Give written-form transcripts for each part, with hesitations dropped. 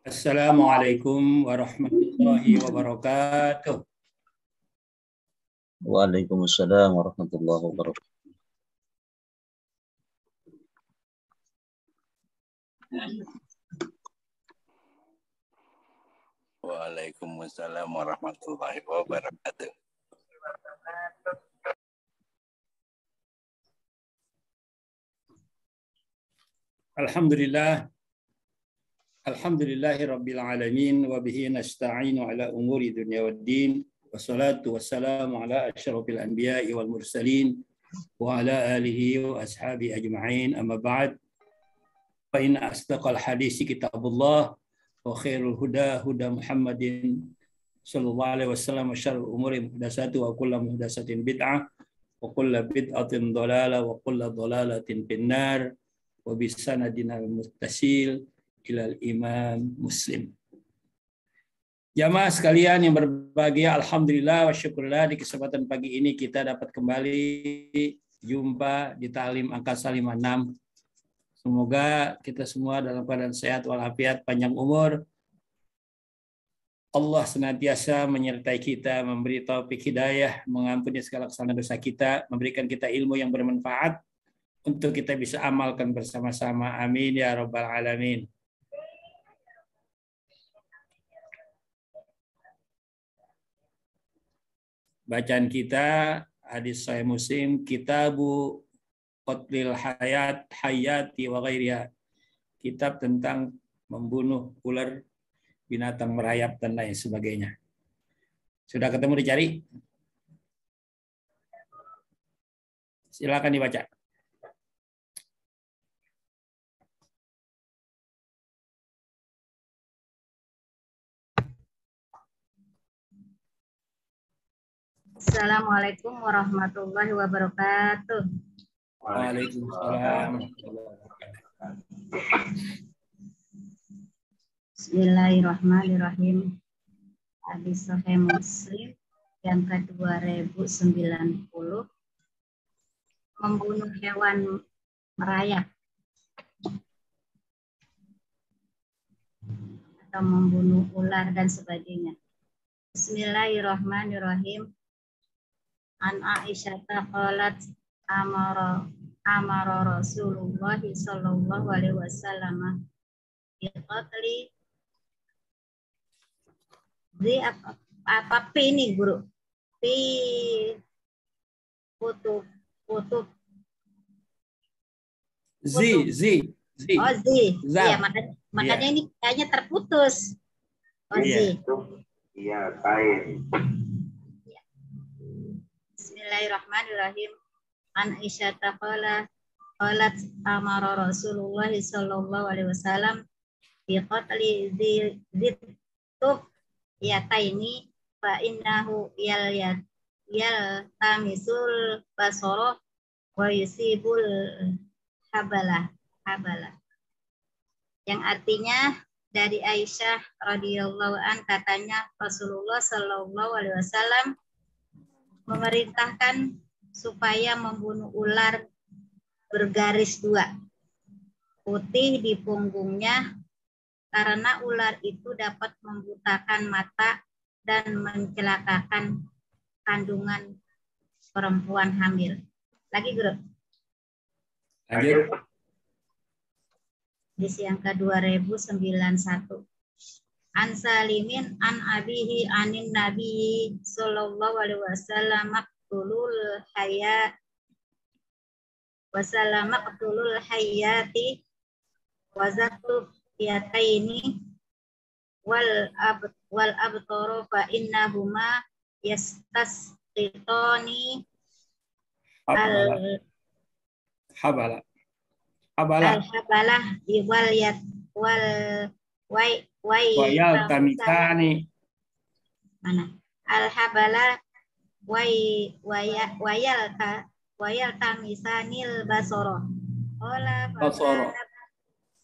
Assalamualaikum warahmatullahi wabarakatuh. Waalaikumsalam warahmatullahi wabarakatuh. Waalaikumsalam warahmatullahi wabarakatuh. Alhamdulillah. Alhamdulillahi rabbil alamin wa bihi nasta'inu ala umuri dunya waddin. Wassalatu wassalamu ala asyrafil anbiya'i wal mursalin wa ala alihi wa ashabi ajma'in. Amma ba'd. Fa inna asdaqal hadisi kitabullah wa khairul huda huda Muhammadin sallallahu alaihi wasallam wa syarrul umuri muhdatsatu wa kullu muhdatsatin bid'ah wa kullu bid'atin dhalalah wa kullu dhalalatin finnar wa bisanadina muttasil ilal imam Muslim. Jamaah sekalian yang berbahagia, alhamdulillah wa syukurillah di kesempatan pagi ini kita dapat kembali jumpa di Ta'lim Angkasa 56. Semoga kita semua dalam keadaan sehat walafiat, panjang umur. Allah senantiasa menyertai kita, memberi taufik hidayah, mengampuni segala kesalahan dosa kita, memberikan kita ilmu yang bermanfaat untuk kita bisa amalkan bersama-sama. Amin ya rabbal alamin. Bacaan kita hadis Sahih Muslim, Kitabu Qatlil Hayati wa Ghairiha. Kitab tentang membunuh ular, binatang merayap dan lain sebagainya. Sudah ketemu, dicari? Silakan dibaca. Assalamualaikum warahmatullahi wabarakatuh. Waalaikumsalam. Bismillahirrahmanirrahim. Hadis Sahih Muslim yang ke-2090, membunuh hewan merayap atau membunuh ular dan sebagainya. Bismillahirrahmanirrahim. An Aisyah qalat amara Rasulullah sallallahu alaihi wasallam biqatli apa ini guru? Kutub. Zi. Oh, zi. Iya, makanya ini kayaknya terputus. Oh, zi. Iya, baik. Bismillahirrahmanirrahim. An Aisyah qalat amara Rasulullah sallallahu alaihi wasallam bi qatli dzitub yataini fa innahu yal tamisul basara wa yusibul habala. Yang artinya dari Aisyah radhiyallahu an, katanya Rasulullah sallallahu alaihi wasallam memerintahkan supaya membunuh ular bergaris 2 putih di punggungnya, karena ular itu dapat membutakan mata dan mencelakakan kandungan perempuan hamil. Lagi, Guru. Lanjut. Di yang ke-2091. An Salimin an abihi anin nabi sallallahu alaihi wasallam maqtulul hayati wa zatu yataini wal abtaru fa innahuma yastasqitani Habala wayal tamisani. Mana? Al-habala wayal tamisanil basoro. Basoro.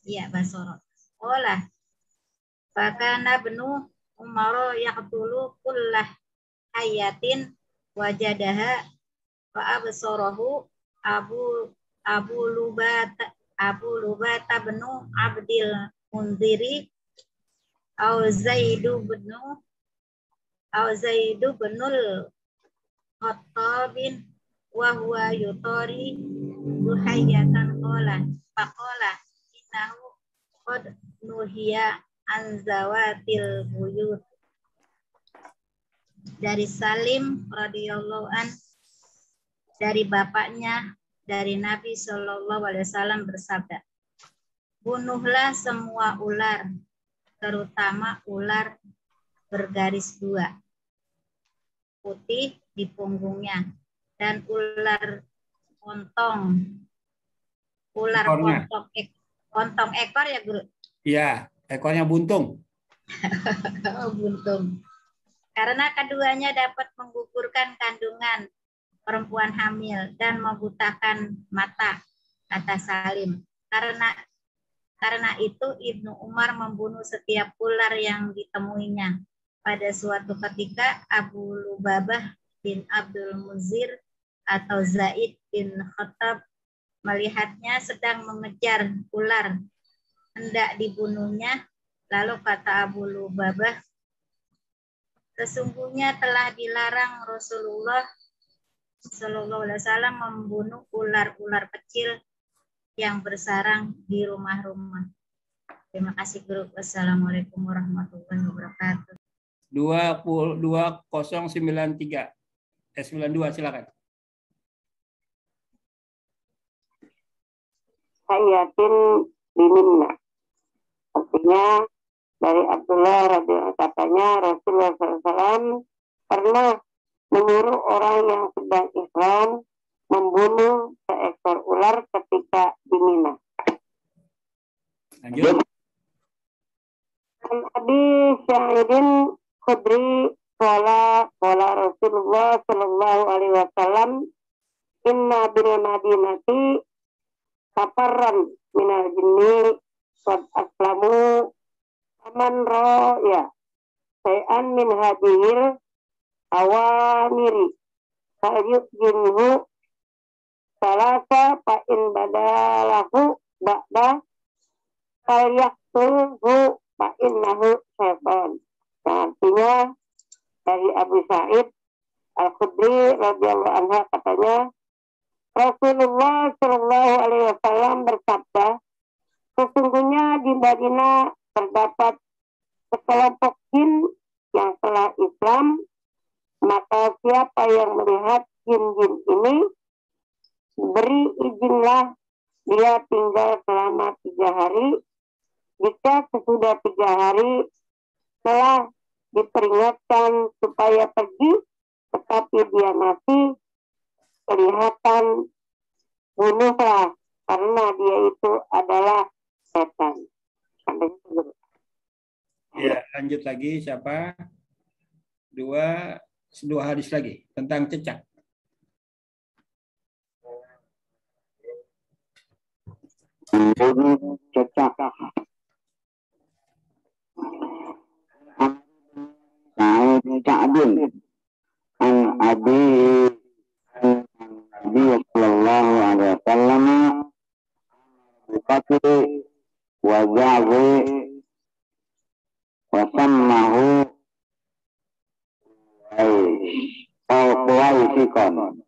Iya, basoro. Olah. Fakana benu Umaro yaqtulu kullah hayatin wajadaha wa absarahu Abu Lubata benu Abdil Munziri au Zaidu binul Khattabin wa huwa yutori duhayyatan faqala innahu qad nuhiya an zawatil buyut. Dari Salim radhiyallahu an, dari bapaknya, dari Nabi SAW bersabda, bunuhlah semua ular, terutama ular bergaris 2 putih di punggungnya, dan ular kontong ekor ya Guru? Iya, ekornya buntung. Buntung. Karena keduanya dapat menggugurkan kandungan perempuan hamil dan membutakan mata, kata Salim. Karena itu Ibnu Umar membunuh setiap ular yang ditemuinya. Pada suatu ketika Abu Lubabah bin Abdul Muzir atau Zaid bin Khattab melihatnya sedang mengejar ular hendak dibunuhnya. Lalu kata Abu Lubabah, sesungguhnya telah dilarang Rasulullah SAW membunuh ular-ular kecil yang bersarang di rumah-rumah. Terima kasih Guru. Wassalamualaikum warahmatullahi wabarakatuh. 20093. 92 silakan. Hayatin biminna. Artinya dari Abdullah radhiyallahu katanya Rasulullah SAW pernah menyuruh orang yang sedang ihram membunuh seekor ular ketika di Mina. Lanjut. Abi Sa'idin Khudri qala Rasulullah sallallahu alaihi wasallam inna bil madinati safarran minal jinni qad aslamu aman ya sayan min hadhil awamiri fayu'jinhu salasa fa in badalahu ba'da falyaqtulhu fa innahu syaitan. Artinya dari Abu Sa'id Al-Khudri radhiyallahu anhu katanya Rasulullah sallallahu alaihi wasallam bersabda, sesungguhnya di Madinah terdapat sekelompok jin yang telah Islam, maka siapa yang melihat jin-jin ini, beri izinlah dia tinggal selama 3 hari. Jika sesudah 3 hari telah diperingatkan supaya pergi, tetapi dia masih kelihatan, bunuhlah, karena dia itu adalah setan. Ya, lanjut lagi siapa? Dua hadis lagi tentang cecak. Cecak. Ka'bin an Abi sallallahu alaihi wasallam bukati wa ja'wi wa sammahu Qawaisikon,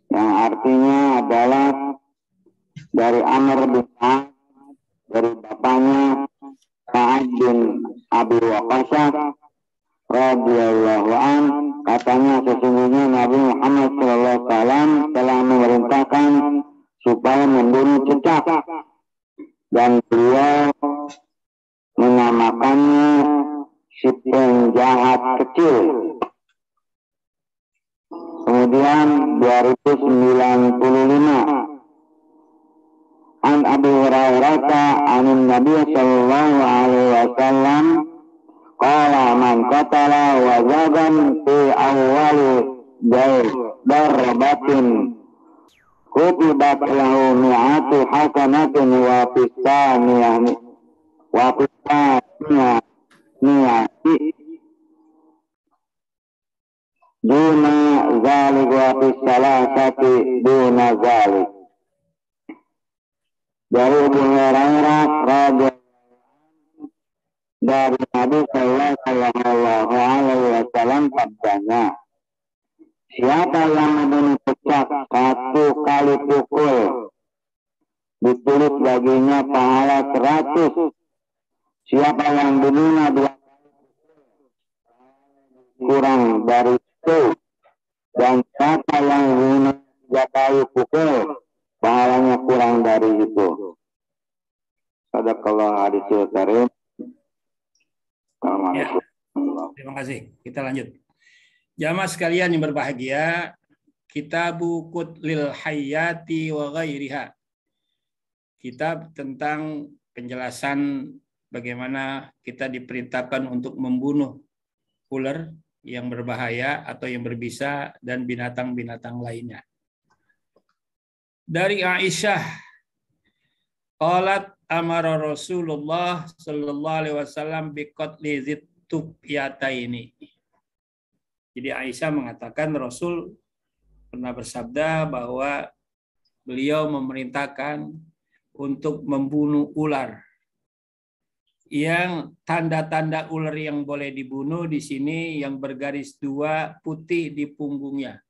yang artinya adalah dari Amr bin Sa'ad, dari bapaknya Sa'ad bin Abi Waqqas radhiyallahu an, katanya sesungguhnya Nabi Muhammad SAW telah memerintahkan supaya membunuh cecak, dan beliau menamakannya si penjahat kecil. Kemudian 295 An Abu Hurairah an Nabi sallallahu alaihi wasallam qala man qatala wajadan fi awwali darbatin kutibat lahu mi'atu hasanatin wa fisaniyah duna zalik wa fisalasati duna zalik. Dari Abu Hurairah radhiyallahu dari Nabi Sallallahu Alaihi Wasallam sabdanya, siapa yang membunuh pecak 1 kali pukul, ditulis baginya pahala 100. Siapa yang membunuh 2 kurang dari itu, dan siapa yang membunuh 3 kali pukul, pahalanya kurang dari itu. Sadaqallahu hadisul karim. Assalamualaikum. Terima kasih. Kita lanjut. Jamaah sekalian yang berbahagia, Kitabu Qutlil Hayati wa Ghairiha. Kitab tentang penjelasan bagaimana kita diperintahkan untuk membunuh ular yang berbahaya atau yang berbisa dan binatang-binatang lainnya. Dari Aisyah, qalat amara Rasulullah sallallahu alaihi wasallam biqatli zittubiyataini. Jadi Aisyah mengatakan Rasul pernah bersabda bahwa beliau memerintahkan untuk membunuh ular. Yang tanda-tanda ular yang boleh dibunuh di sini yang bergaris 2 putih di punggungnya.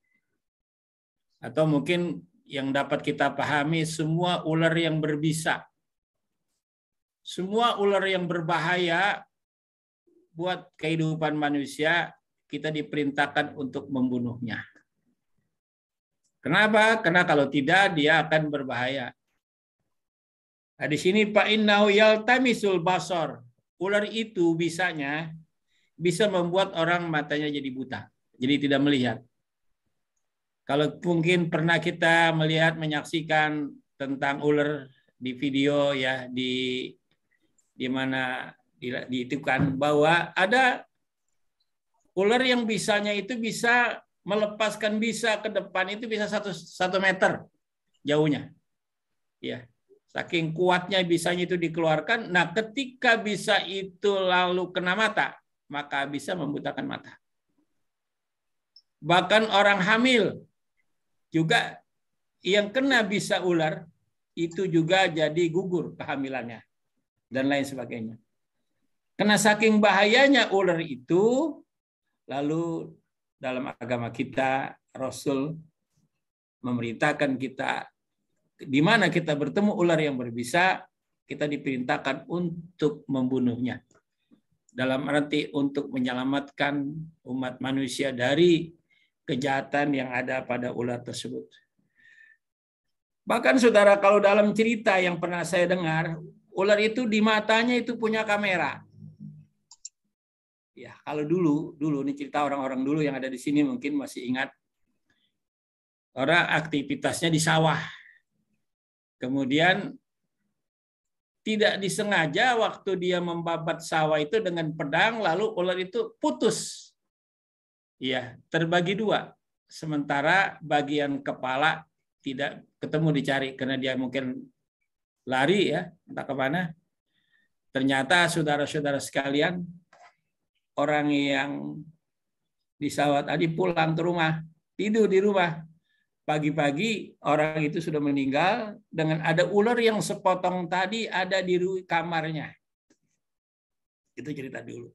Atau mungkin yang dapat kita pahami semua ular yang berbisa. Semua ular yang berbahaya buat kehidupan manusia, kita diperintahkan untuk membunuhnya. Kenapa? Karena kalau tidak dia akan berbahaya. Nah, di sini Pak innahu yaltamisul basar. Ular itu bisa membuat orang matanya jadi buta. Jadi tidak melihat. Kalau mungkin pernah kita menyaksikan tentang ular di video ya di mana itu kan bahwa ada ular yang bisanya itu bisa melepaskan bisa ke depan itu bisa 1 meter jauhnya. Ya. Saking kuatnya bisanya itu dikeluarkan. Nah, ketika bisa itu lalu kena mata, maka bisa membutakan mata. Bahkan orang hamil juga yang kena bisa ular itu juga jadi gugur kehamilannya dan lain sebagainya. Karena saking bahayanya ular itu, lalu dalam agama kita Rasul memerintahkan kita di mana kita bertemu ular yang berbisa, kita diperintahkan untuk membunuhnya. Dalam arti untuk menyelamatkan umat manusia dari kejahatan yang ada pada ular tersebut. Bahkan saudara, kalau dalam cerita yang pernah saya dengar, ular itu di matanya itu punya kamera. Ya, kalau dulu ini cerita orang-orang dulu yang ada di sini mungkin masih ingat. Orang aktivitasnya di sawah. Kemudian tidak disengaja waktu dia membabat sawah itu dengan pedang, lalu ular itu putus. Ya, terbagi 2. Sementara bagian kepala tidak ketemu dicari karena dia mungkin lari ya, entah kemana. Ternyata saudara-saudara sekalian, orang yang di sawah tadi pulang ke rumah, tidur di rumah. Pagi-pagi orang itu sudah meninggal dengan ada ular yang sepotong tadi ada di kamarnya. Itu cerita dulu.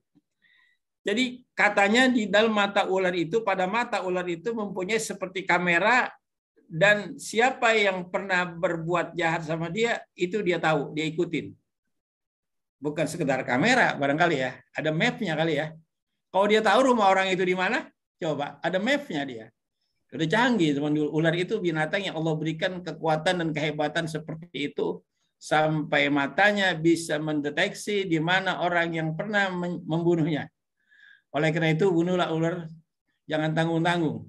Jadi katanya di dalam mata ular itu, pada mata ular itu mempunyai seperti kamera dan siapa yang pernah berbuat jahat sama dia, itu dia tahu, dia ikutin. Bukan sekedar kamera barangkali ya, ada mapnya kali ya. Kalau dia tahu rumah orang itu di mana, coba ada mapnya dia. Udah canggih teman, ular itu binatang yang Allah berikan kekuatan dan kehebatan seperti itu sampai matanya bisa mendeteksi di mana orang yang pernah membunuhnya. Oleh karena itu bunuhlah ular, jangan tanggung-tanggung.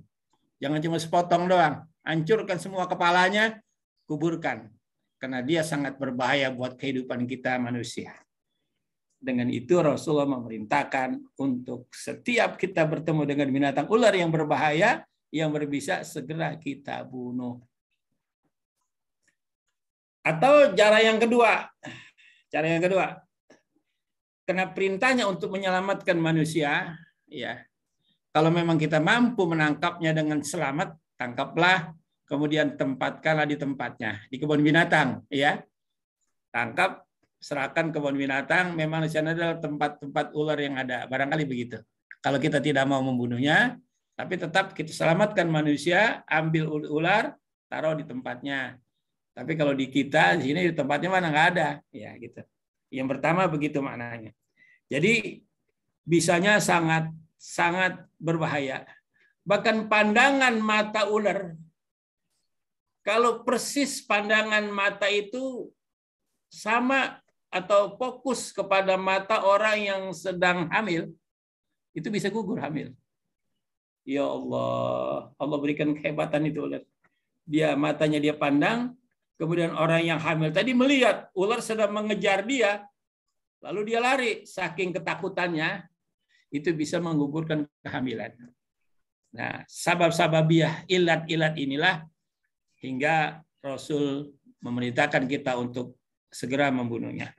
Jangan cuma sepotong doang, hancurkan semua kepalanya, kuburkan. Karena dia sangat berbahaya buat kehidupan kita manusia. Dengan itu Rasulullah memerintahkan untuk setiap kita bertemu dengan binatang ular yang berbahaya, yang berbisa, segera kita bunuh. Atau cara yang kedua, karena perintahnya untuk menyelamatkan manusia, ya. Kalau memang kita mampu menangkapnya dengan selamat, tangkaplah, kemudian tempatkanlah di tempatnya, di kebun binatang, ya. Tangkap, serahkan ke kebun binatang, memang di sana adalah tempat-tempat ular yang ada. Barangkali begitu. Kalau kita tidak mau membunuhnya, tapi tetap kita selamatkan manusia, ambil ular, taruh di tempatnya. Tapi kalau di kita, di sini di tempatnya mana nggak ada. Ya, gitu. Yang pertama begitu maknanya. Jadi bisanya sangat berbahaya. Bahkan pandangan mata ular, kalau persis pandangan mata itu sama atau fokus kepada mata orang yang sedang hamil, itu bisa gugur hamil. Ya Allah, Allah berikan kehebatan itu ular. Dia matanya dia pandang, kemudian orang yang hamil tadi melihat ular sedang mengejar dia, lalu dia lari, saking ketakutannya, itu bisa menggugurkan kehamilan. Nah, sabab-sababiah, ilat-ilat inilah hingga Rasul memerintahkan kita untuk segera membunuhnya.